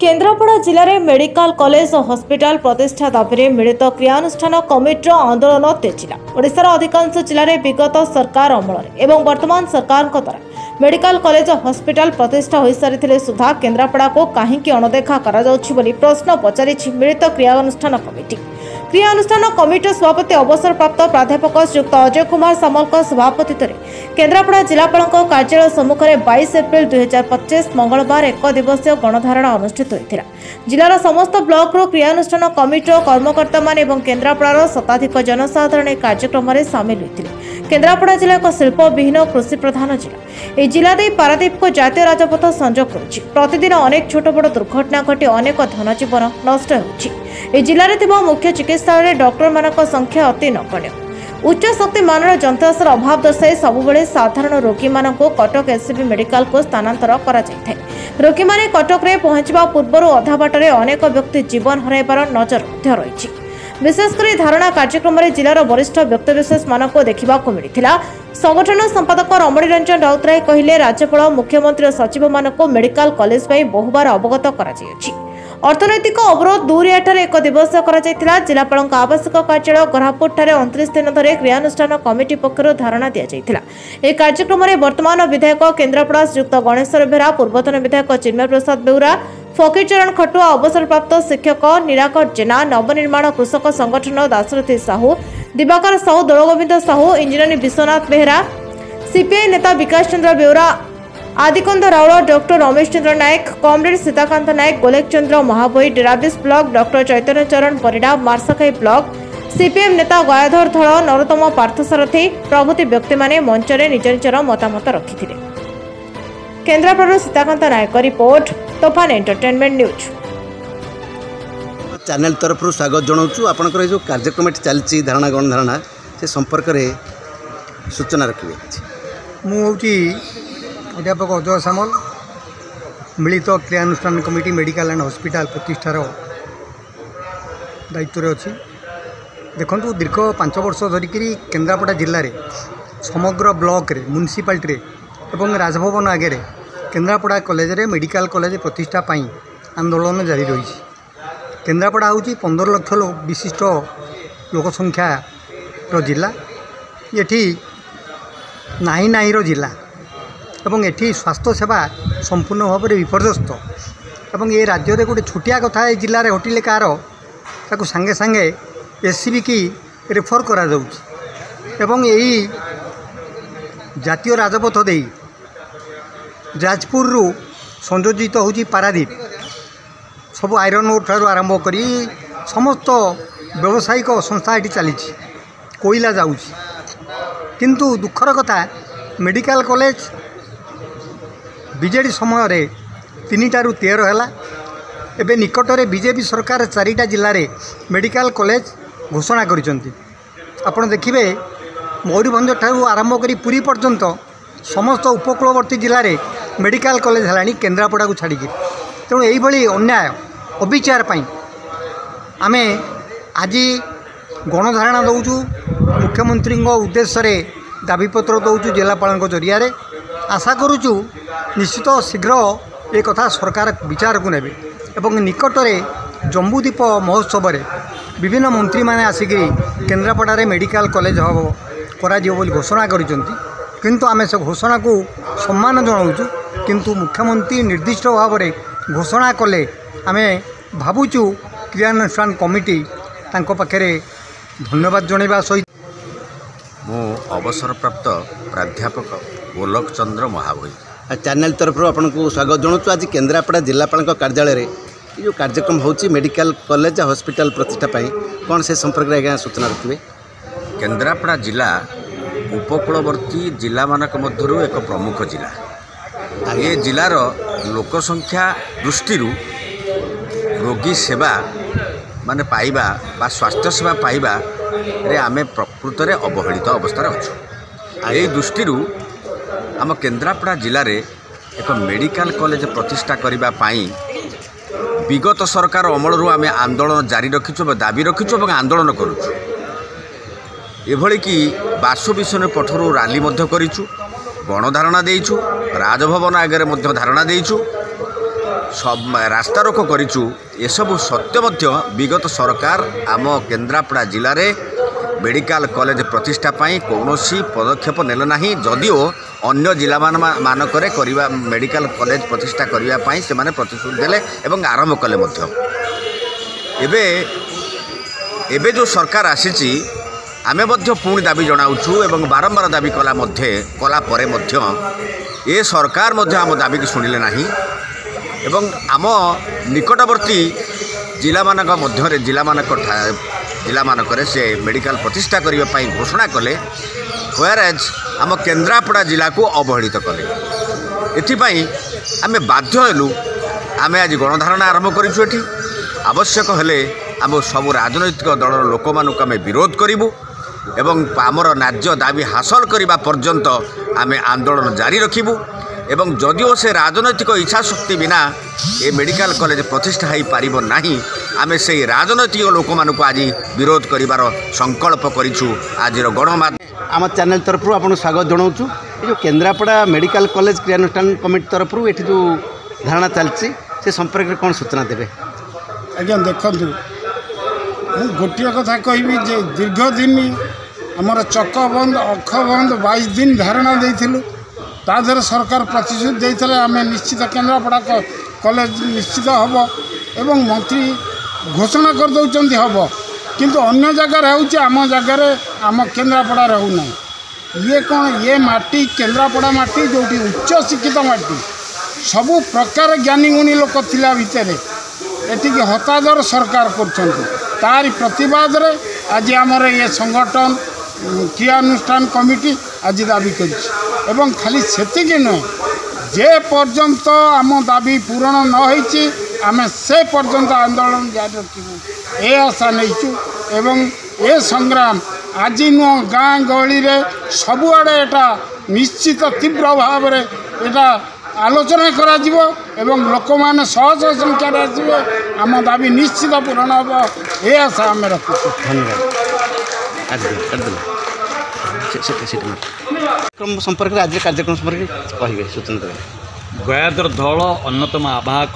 केन्द्रापड़ा जिले में medical college और हॉस्पिटल प्रतिष्ठा दाबी में मिलित क्रियानुष्ठान कमिटर आंदोलन तेजिला। ओडिशार अधिकांश जिले में विगत सरकार अमल एवं वर्तमान सरकार द्वारा मेडिकल कॉलेज और हॉस्पिटल प्रतिष्ठा हो सारी सुधा केन्द्रापड़ा को कहीं अणदेखा प्रश्न पचारि मिलित क्रियानुष्ठान कमिटी। क्रियानुष्ठान कमिटी सभापति अवसरप्राप्त प्राध्यापक श्रीयुक्त अजय कुमार सामल सभापतित्व में केन्द्रापड़ा जिलापाल कार्यालय सम्मुख में 22 एप्रिल 2025 मंगलवार एक दिवसीय गणधारणा अनुष्ठित होता। जिलार समस्त ब्लॉक क्रियानुष्ठान कमिटी कर्मकर्ता मान और केन्द्रापड़ार शताधिक जनसाधारण कार्यक्रम में सामिल होते। केन्द्रापड़ा जिला एक शिल्प विहीन कृषि प्रधान जिला। यह जिला दे पारादीप को जातीय राजपथ संजोग करुछि। प्रतिदिन अनेक छोट बड़ दुर्घटना घटी अनेक धनजीवन नष्ट होछि। जिले में मुख्य चिकित्सालय डॉक्टर मानक संख्या अति नगण्य। उच्च शक्ति मानर जंत्रांशर अभाव दर्शाई सबुबले साधारण रोगी मानक कटक एससीबी मेडिकल को स्थानांतर करा जायଥାଏ। रोगी माने कटक रे पहुंचबा पूर्व अधा बाटर अनेक व्यक्ति जीवन हराइबार नजर रही। विशेषकर धारणा कार्यक्रम में जिलार वरिष्ठ व्यक्तिविशेष मानक देखा मिलता। संगठन संपादक रमणी रंजन राउतराय कहले राज्यपाल मुख्यमंत्री सचिव मानक मेडिकल कॉलेज बहुबार अवगत करा जायछि। अर्थनैतिक अवरोध दूर एक दिवसीय करा जिलापाल आवासिक कार्यालय गरापुर 29 दिन धरे क्रियानुष्ठान कमिटी पक्षर धारणा दि जाइथिला। यह कार्यक्रम में वर्तमान विधायक केन्द्रापड़ा श्रीयुक्त गणेश्वर बेहरा, पूर्वतन विधायक चिन्मय प्रसाद बेउरा, फकीर चरण खटुआ, अवसरप्राप्त शिक्षक निराकर जेना, नवनिर्माण कृषक संगठन दाशरथी साहू, दिवाकर साहू, दोलगोविंद साहू, इंजीनियर विश्वनाथ बेहरा, सीपीआई नेता विकास चंद्र बेउरा, आदिकंद राउल, डॉक्टर रमेश चंद्र नायक, कॉमरेड सीताकांत नायक, गोलेक चंद्र महाबोई, डेराबिस ब्लॉक डॉक्टर चैतन्य चरण परिडा, मार्साखाई ब्लॉक सीपीएम नेता गयाधर धड़, नरोत्तम पार्थसारथी प्रभृति व्यक्ति माने मंच में निज निजर मतामत रखिथिले। केन्द्रापड़ा सीताकांत नायक रिपोर्ट, तोफान एंटरटेनमेंट न्यूज। चैनल तरफ स्वागत जनाऊँ। आपंकर जो कार्यक्रम चलती धारणा गणधारणा से संपर्क में सूचना रखिए। मुझे अध्यापक अजय सामल मिलित क्रियानुष्ठान कमिटी मेडिकल एंड हॉस्पिटल प्रतिष्ठार दायित्व अच्छी। देखो दीर्घ 5 वर्ष धरिक केन्द्रापड़ा जिले में समग्र ब्लॉक रे म्युनिसिपालिटी एवं राजभवन आगे केन्द्रापड़ा कॉलेज रे मेडिकल कॉलेज प्रतिष्ठा पाई आंदोलन जारी रही। केन्द्रापड़ा हूँ 15 लाख विशिष्ट लोकसंख्यार जिला। ये नाही नाहीर जिला एवं एठी स्वास्थ्य सेवा संपूर्ण भाव में विपर्यस्त। एवं ये राज्य में गोटे छोटिया कथा ए जिले में घटिले कार ताकू सांगे सांगे एससीबी की रेफर करा जाउछि। एवं यही जातीय राजपथ दे जाजपुर संयोजित होची पारादीप सब आयरन ओर ठारू आरंभ करी समस्त व्यावसायिक संस्था ये चली कोईला जाउछि। किंतु दुखर कथा मेडिकल कॉलेज बीजेडी समय रे 3 ରୁ 13 है। एबे निकट में बीजेपी सरकार 4टा जिले में मेडिकल कॉलेज घोषणा करिसेंती। आपण देखिबे मयूरभंज ठारू आरंभ करी पुरी पर्यंत समस्त उपकूलवर्ती जिले में मेडिकल कॉलेज है केन्द्रापड़ा को छाड़ी। तेणु यही अन्याय अविचार पाई आमे आज गणधारणा दौचु। मुख्यमंत्री उद्देश्य दाबीपत्र दौचु जिलापाल जरिया। आशा करुचु निश्चित शीघ्र ये कथा सरकार विचार को नेबे एवं निकट में जम्बूद्वीप महोत्सव में विभिन्न मंत्री माने आसिक केन्द्रापड़ा रे मेडिकल कॉलेज हम कर घोषणा करिसेंती। किंतु आमे से घोषणा को सम्मान जनाऊँ। किंतु मुख्यमंत्री निर्दिष्ट भाव में घोषणा कले आमे भावुचु क्रियानुष्ठान कमिटी तांको पाखरे धन्यवाद जनइबा सहित मु अवसरप्राप्त प्राध्यापक गोलक चंद्र महाबोई चैनल तरफ आपको स्वागत जनाऊँ। आज केन्द्रापड़ा जिलापाल कार्यालय रे जो कार्यक्रम होची मेडिकल कॉलेज हॉस्पिटल प्रतिष्ठा पाई कौन से संपर्क में आज्ञा सूचना रखिए। केन्द्रापड़ा जिला उपकूलवर्ती जिला मानक मध्यरु एक प्रमुख जिला। ये जिलार लोकसंख्या दृष्टि रोगी सेवा माने पाइबा बा स्वास्थ्य सेवा पाइबा रे आमे प्रकृत रे अवहेलित अवस्था अच्छु। यही दृष्टि आम केन्द्रापड़ा जिले में एक मेडिकल कॉलेज प्रतिष्ठा करने पाई विगत सरकार अमलू आम आंदोलन जारी रखीचु, दाबी रखीचु और आंदोलन करुचु। एभली कि बासु विषय पठर रैली करिचु, गणधारणा देइचु, राजभवन आगे धारणा देइचु। रास्ता रोको करिचु एसबु सत्य मध्य विगत सरकार आम केन्द्रापड़ा जिले में मेडिकल कॉलेज प्रतिष्ठा पाई कौनसी पदक्षेप नेले नाही जदिओ अन्य जिला मानकरे करिबा मेडिकल कॉलेज प्रतिष्ठा करिबा पाई से माने प्रतिश्रुति देले एवं आरंभ कले मध्य एबे जो सरकार आसीची आमे मध्य पुणी दाबी जनाऊँ एवं बारंबार दाबी कला परे मध्य ए सरकार मध्य आम दाबी की शुणिले नाही एवं आम निकटवर्ती जिला मानक से मेडिकल प्रतिष्ठा करने पाई घोषणा कले व्हेयरएज आम केन्द्रापड़ा जिला को अवहेलित कले एथिपाई आमे बाध्य हेलु आमे आज गणधारणा आरंभ करिछु एठी आवश्यक हेले आम सब राजनैतिक दलर लोक मानक आमे विरोध करिबु एवं आमर न्याय्य दाबी हासिल करने पर्यंत आमे आंदोलन जारी रखिबु एवं जदिओ से राजनैतिक इच्छा शक्ति बिना ए मेडिकल कॉलेज प्रतिष्ठा हो पारिबो नाही आमे से राजनैतिक लोक मानक आज विरोध करिवार संकल्प करिछु। आज गणमाध्यम आम चैनल तरफ आपको स्वागत जनाऊँ जो केन्द्रापड़ा मेडिकल कॉलेज क्रियानुष्ठान कमिटी तरफ ये जो धारणा चलती से संपर्क में कौन सूचना देवे? आज्ञा देखु गोटे कथा कहबी जे दीर्घ दिन आमर चक बंद अख बंद 22 दिन धारणा देइथिलु ताधर सरकार प्रतिश्रुति देइथले आमे निश्चित केन्द्रापड़ा कॉलेज निश्चित हम एवं मंत्री घोषणा कर दउचंती हम किंतु अन्य जगह होउची आम जगह आम केन्द्रापड़ा रहूना ये कौन ये माटी केन्द्रापड़ा माटी जोटी उच्च शिक्षित माटी सबु प्रकार ज्ञानी गुणी लोक थिला भितर एटिकी हतादर सरकार कर प्रतिवाद रे आज आमर ये संगठन क्रियानुष्ठान कमिटी आज दाबी कर खाली सेतिकी नुहे जे पर्यंत आम दाबी पूरण न होइछि आमे से पर्यंत आंदोलन जारी रखिबु ए आशा नहींचु एवं ए संग्राम आज नुह गाँ गहली रे सबुआड़े एटा निश्चित तीव्र भाव रे एटा आलोचना करा जिवो एवं लोक माने सहज संख्या आसबे आम दाबी निश्चित पूरण हम ए आशा आम रखु। धन्यवाद। संपर्क आज कार्यक्रम संपर्क कहे सूचना देवे? गयाधर धौल अन्यतम आवाहक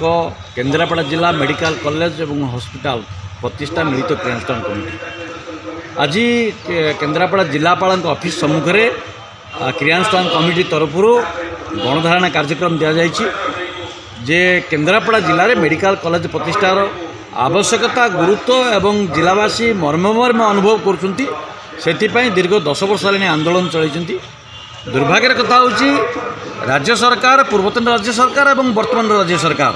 केन्द्रापड़ा जिला मेडिकल कॉलेज एवं हॉस्पिटल प्रतिष्ठा मिलित क्रियानुष्ठान कमिटी आज केन्द्रापड़ा जिलापाल ऑफिस सम्मुख में क्रियानुष्ठान कमिटी तरफ गणधारणा कार्यक्रम दि जाइए जे केन्द्रापड़ा जिले में मेडिकल कॉलेज प्रतिष्ठार आवश्यकता गुरुत्व एवं जिलावासी मर्म अनुभव करुँच से दीर्घ 10 वर्ष हेल्ला आंदोलन चलती। दुर्भाग्यर कथा होची राज्य सरकार पूर्वतन राज्य सरकार और वर्तमान राज्य सरकार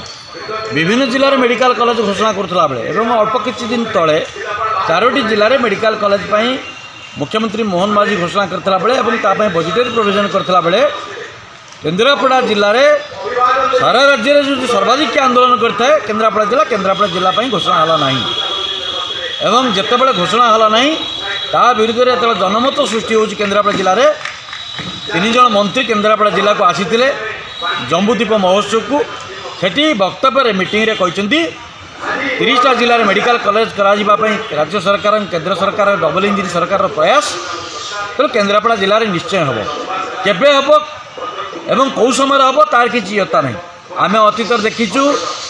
विभिन्न जिले में मेडिकल कॉलेज घोषणा करुला बेले एवं अल्प किछि दिन तले 4टी जिले में मेडिकल कॉलेज पाई मुख्यमंत्री मोहन माझी घोषणा करता बेले और बजेटरी प्रोविजन करता बेले केन्द्रापड़ा जिले में सारा राज्य में जो सर्वाधिक आंदोलन करता है केन्द्रापड़ा जिला घोषणा हला नहीं एवं जितेबाला घोषणा हला नहीं ता विरुद्ध में जो जनमत सृष्टि हो केन्द्रापड़ा जिले में 3 जन मंत्री केन्द्रापड़ा जिला को आसीथिले जम्बूद्वीप महोत्सव को सेठी वक्तव्य मीटिंग रे कहते 30टा जिले में मेडिकल कॉलेज करा राज्य सरकार केंद्र सरकार डबल इंजिन सरकार प्रयास तो केन्द्रापड़ा जिले में निश्चय हम केबे हम एवं कौ समय हम तार किसी यता नहीं आम अतीत देखीचु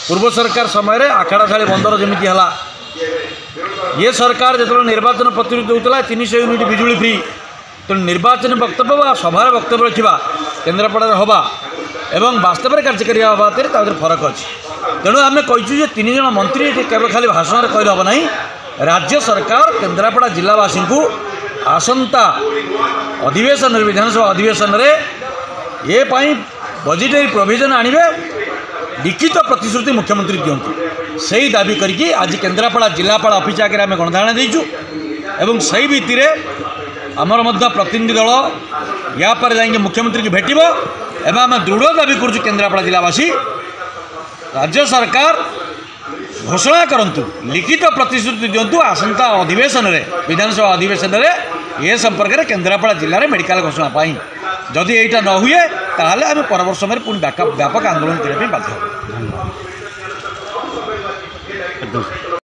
पूर्व सरकार समय आखाड़ा शाली बंदर जमी है ये सरकार जो निर्वाचन प्रतिनिधि होता 300 यूनिट बिजुली फ्री तो निर्वाचन वक्तव्य व सभार वक्तव्य रखा केन्द्रापड़ा हवा एवं वास्तव में कार्यकारी हवा फरक अच्छी तेणु आम कहीचु 3 जन मंत्री केवल खाली भाषण में कहले हम ना राज्य सरकार केन्द्रापड़ा जिलावासी को आसंता अधिवेशन विधानसभा अधिवेशन रे ये पाई बजेटरी प्रोविजन आणवे लिखित प्रतिश्रुति मुख्यमंत्री दिंतु से ही दाबी करके आज केन्द्रापड़ा जिलापाल ऑफिस आगे आम गणधारणा देचु एवं सही भित्ति आमर मध्य प्रतिनिधि दल या पर जाएंगे मुख्यमंत्री की भेटिबो एवं आम दृढ़ दाबी करुचु केन्द्रापड़ा जिलावासी राज्य सरकार घोषणा करंतु लिखित प्रतिश्रुति दिंतु आसंता अधिवेशन रे विधानसभा अधिवेशन रे ये संपर्क में केन्द्रापड़ा जिले में मेडिकल घोषणा पाई जदि एटा न हुए ताहले आम परवर्त समय पुणी व्यापक आंदोलन करने बाध्य।